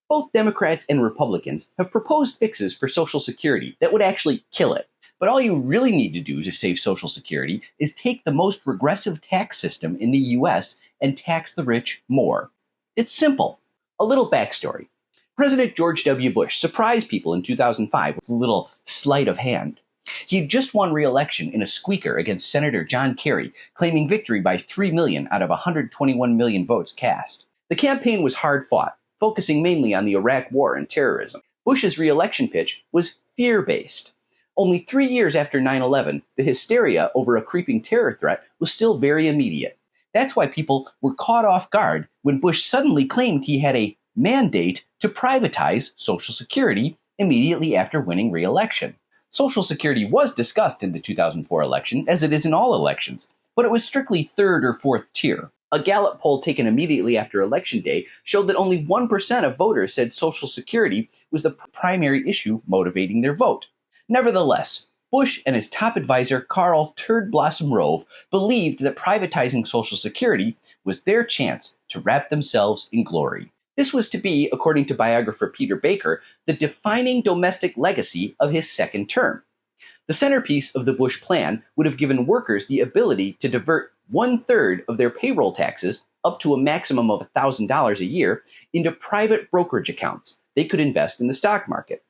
Both Democrats and Republicans have proposed fixes for Social Security that would actually kill it. But all you really need to do to save Social Security is take the most regressive tax system in the US and tax the rich more. It's simple. A little backstory. President George W. Bush surprised people in 2005 with a little sleight of hand. He had just won re-election in a squeaker against Senator John Kerry, claiming victory by 3 million out of 121 million votes cast. The campaign was hard-fought, focusing mainly on the Iraq War and terrorism. Bush's re-election pitch was fear-based. Only 3 years after 9/11, the hysteria over a creeping terror threat was still very immediate. That's why people were caught off guard when Bush suddenly claimed he had a mandate to privatize Social Security immediately after winning re-election. Social Security was discussed in the 2004 election, as it is in all elections, but it was strictly third or fourth tier. A Gallup poll taken immediately after Election Day showed that only 1% of voters said Social Security was the primary issue motivating their vote. Nevertheless, Bush and his top advisor, Carl Turd Blossom Rove, believed that privatizing Social Security was their chance to wrap themselves in glory. This was to be, according to biographer Peter Baker, the defining domestic legacy of his second term. The centerpiece of the Bush plan would have given workers the ability to divert 1/3 of their payroll taxes, up to a maximum of $1,000 a year, into private brokerage accounts they could invest in the stock market.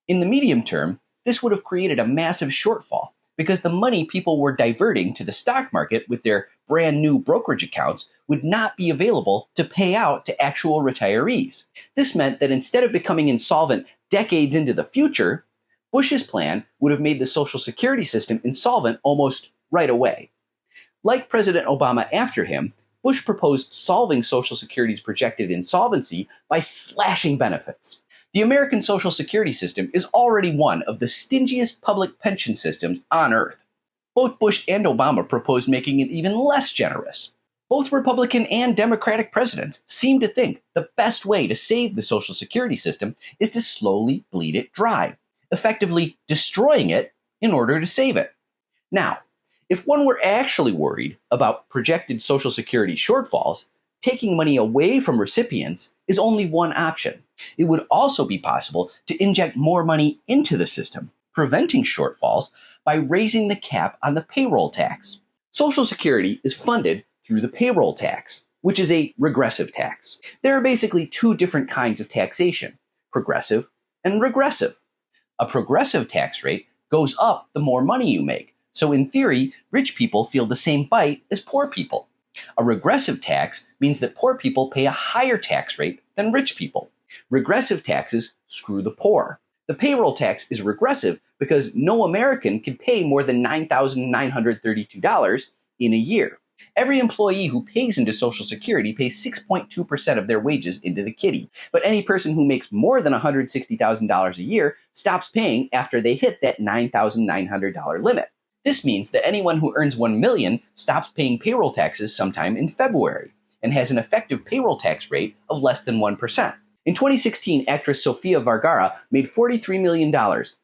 In the medium term, this would have created a massive shortfall because the money people were diverting to the stock market with their brand new brokerage accounts would not be available to pay out to actual retirees. This meant that instead of becoming insolvent decades into the future, Bush's plan would have made the Social Security system insolvent almost right away. Like President Obama after him, Bush proposed solving Social Security's projected insolvency by slashing benefits. The American Social Security system is already one of the stingiest public pension systems on earth. Both Bush and Obama proposed making it even less generous. Both Republican and Democratic presidents seem to think the best way to save the Social Security system is to slowly bleed it dry, effectively destroying it in order to save it. Now, if one were actually worried about projected Social Security shortfalls, taking money away from recipients is only one option. It would also be possible to inject more money into the system, preventing shortfalls by raising the cap on the payroll tax. Social Security is funded through the payroll tax, which is a regressive tax. There are basically two different kinds of taxation, progressive and regressive. A progressive tax rate goes up the more money you make, so in theory, rich people feel the same bite as poor people. A regressive tax means that poor people pay a higher tax rate than rich people. Regressive taxes screw the poor. The payroll tax is regressive because no American can pay more than $9,932 in a year. Every employee who pays into Social Security pays 6.2% of their wages into the kitty. But any person who makes more than $160,000 a year stops paying after they hit that $9,900 limit. This means that anyone who earns $1 million stops paying payroll taxes sometime in February and has an effective payroll tax rate of less than 1%. In 2016, actress Sofia Vergara made $43 million,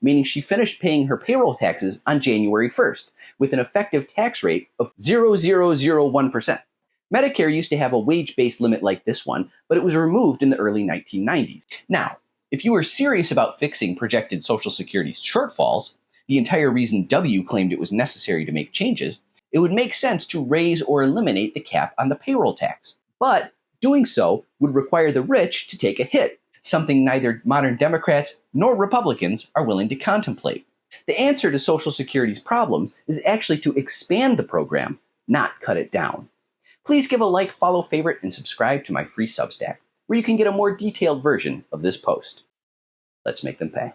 meaning she finished paying her payroll taxes on January 1st, with an effective tax rate of 0.001%. Medicare used to have a wage-based limit like this one, but it was removed in the early 1990s. Now, if you were serious about fixing projected Social Security shortfalls, the entire reason W claimed it was necessary to make changes, it would make sense to raise or eliminate the cap on the payroll tax. But doing so would require the rich to take a hit, something neither modern Democrats nor Republicans are willing to contemplate. The answer to Social Security's problems is actually to expand the program, not cut it down. Please give a like, follow, favorite, and subscribe to my free Substack, where you can get a more detailed version of this post. Let's make them pay.